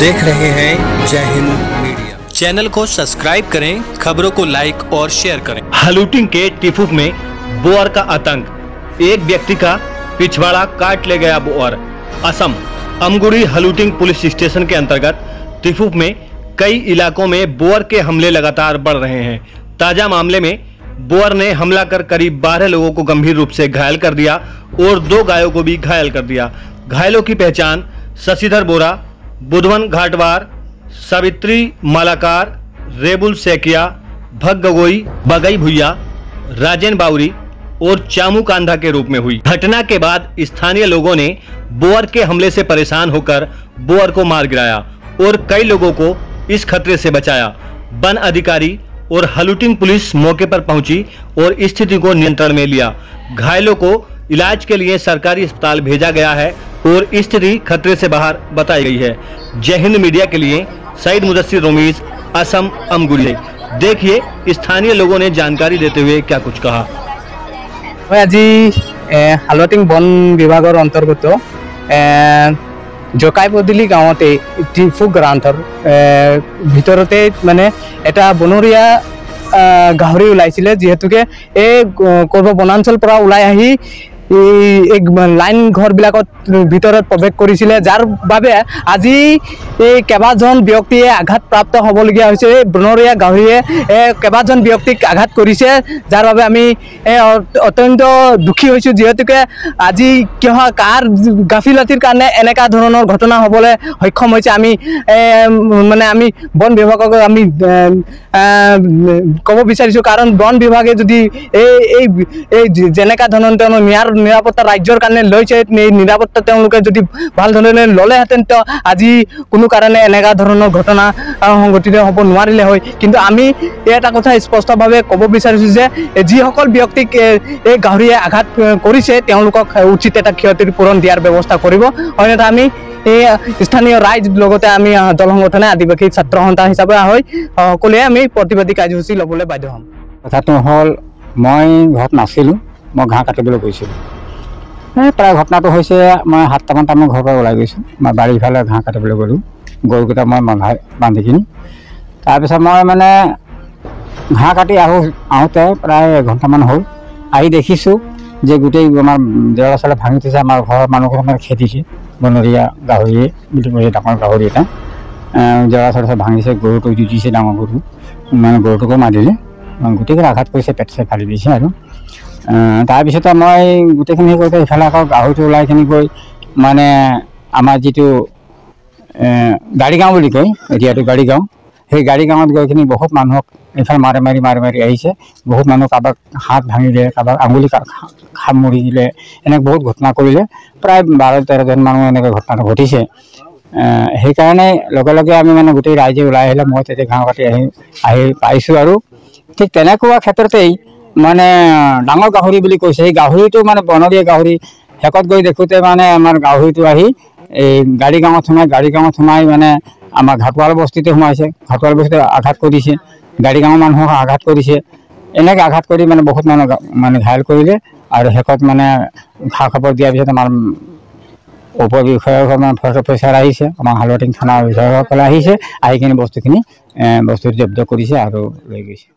देख रहे हैं जय हिंद मीडिया। चैनल को सब्सक्राइब करें, खबरों को लाइक और शेयर करें। हलूटिंग के टिफुक में बोअर का आतंक, एक व्यक्ति का पिछवाड़ा काट ले गया बोअर। असम अमगुड़ी हलूटिंग पुलिस स्टेशन के अंतर्गत टिफुक में कई इलाकों में बोअर के हमले लगातार बढ़ रहे हैं। ताजा मामले में बोअर ने हमला कर करीब 12 लोगों को गंभीर रूप से घायल कर दिया और 2 गायों को भी घायल कर दिया। घायलों की पहचान शशिधर बोरा, बुधवन घाटवार, सावित्री मालाकार, रेबुल सेकिया, भग गगोई, बगई भुइया, राजेन बाउरी और चामू कांधा के रूप में हुई। घटना के बाद स्थानीय लोगों ने बोअर के हमले से परेशान होकर बोअर को मार गिराया और कई लोगों को इस खतरे से बचाया। वन अधिकारी और हलूटिंग पुलिस मौके पर पहुंची और स्थिति को नियंत्रण में लिया। घायलों को इलाज के लिए सरकारी अस्पताल भेजा गया है और स्थिति खतरे से बाहर बताई गई है। जय हिंद मीडिया के लिए सईद मुदस्सिर रोमीज, असम अमगुड़ी। देखिए स्थानीय लोगों ने जानकारी देते हुए क्या कुछ कहा। आज हालुटिंग वन विभागर अंतर्गत जकाईपदिली गाँवते टिफुक ग्रांथर भितरते माने एटा बनरिया गाहरी ओलाइছিলে जेहेतुके कर्ब बनांचल পৰা ওলাই আহি एक लाइन घर भितरत प्रवेश करिছিলে जार बारे আজি केबाजन व्यक्तिये आघात प्राप्त हबलगिया হৈছে। बनरिया गाहरीये केबाजन व्यक्तिक आघात करिছে जार बारे आमी अत्यंत दुखी হৈছো जेहेतुके আজি किह कार गाफिलतिर कारणे एनेका धৰণৰ घटना हबले सक्षम হৈছে। आमी माने आमी वन विभागक आमी कब विचारिছো कारण वन विभागे যদি এই जेनेका धৰণৰ निरापत्ता राज्यर कारणे लैছে निरापत्ता যদি ভাল ধৰণে ললেহেঁতেন তো আজি কোনো কাৰণে এনেকা ধৰণৰ ঘটনা সংঘটিত হ'ব নোৱাৰিলে হয়। কিন্তু আমি এটা কথা স্পষ্টভাৱে ক'ব বিচাৰিছো যে যিসকল ব্যক্তিক এই গাহৰিয়ে আঘাত কৰিছে তেওঁলোকক উচিত এটা ক্ষতিৰ পূৰণ দিয়াৰ ব্যৱস্থা কৰিব। অন্যথা আমি স্থানীয় ৰাইজ লগতে আমি দল সংগঠনে আদিবাসী ছাত্ৰ সন্থা হিচাপে হৈ সকলোৱে আমি প্ৰতিবাদী কাৰ্যসূচী ল'বলৈ বাধ্য হ'ম। কথাটো হ'ল মই ঘৰত নাছিলোঁ, মই ঘাঁহ কাটিবলৈ গৈছিলোঁ। প্ৰায় ঘটনাটো হৈছে মই 7টামান টাইমত ঘৰৰ পৰা ওলাই গৈছোঁ। মই বাৰীৰ ফালে ঘাঁহ কাটিবলৈ গ'লোঁ, গৰুকেইটা মই বান্ধি কিনি। তাৰপিছত মই মানে ঘাঁহ কাটি আহোঁতে প্ৰায় এঘণ্টামান হ'ল। আহি দেখিছোঁ যে গোটেই আমাৰ দেৱাল চালে ভাঙি থৈছে। আমাৰ ঘৰৰ মানুহকেইটামান খেদিছে, বনৰীয়া গাহৰিয়ে বুলি কৈছে, ডাঙৰ গাহৰি এটা দেৱাল চালে ভাঙিছে। গৰুটো জুতিছে, ডাঙৰ গৰু মানে গৰুটোকো মাৰিলে, গোটেইখিনি আঘাত কৰিছে, পেট চেট ফালি দিছে। আৰু তাৰপিছতে মই গোটেইখিনি কৰোঁতে ইফালে আকৌ গাহৰিটো ওলাই কিনি গৈ মানে আমাৰ যিটো গাড়ীগাঁও বুলি কয়, এতিয়াতো গাড়ীগাঁও, সেই গাড়ীগাঁৱত গৈ কিনি বহুত মানুহক এইফালে মাৰি মাৰি আহিছে। বহুত মানুহ কাৰোবাক হাত ভাঙিলে, কাৰোবাক আঙুলি খাপ মৰি দিলে, এনেকৈ বহুত ঘটনা কৰিলে। প্ৰায় 12-13জন মানুহ এনেকৈ ঘটনাটো ঘটিছে। সেইকাৰণে লগে লগে আমি মানে গোটেই ৰাইজে ওলাই আহিলে। মই তেতিয়া ঘাঁহ কাটি আহি পাইছোঁ। আৰু ঠিক তেনেকুৱা ক্ষেত্ৰতেই মানে ডাঙৰ গাহৰি বুলি কৈছে, সেই গাহৰিটো মানে বনৰীয়া গাহৰি। শেষত গৈ দেখোঁতে মানে আমাৰ গাহৰিটো আহি এই গাড়ীগাঁৱত সোমাই মানে আমাৰ ঘাটৱাল বস্তিতে সোমাইছে। ঘাটৱাল বস্তিতে আঘাত কৰিছে, গাড়ীগাঁৱৰ মানুহক আঘাত কৰিছে। এনেকৈ আঘাত কৰি মানে বহুত মানুহ মানে ঘাইল কৰিলে। আৰু শেষত মানে খা খবৰ দিয়াৰ পিছত আমাৰ উপ বিষয়াসকল মানে অফিচাৰ আহিছে, আমাৰ হালুটিং থানাৰ বিষয়াসকলে আহিছে, আহি কিনি বস্তু জব্দ কৰিছে আৰু লৈ গৈছে।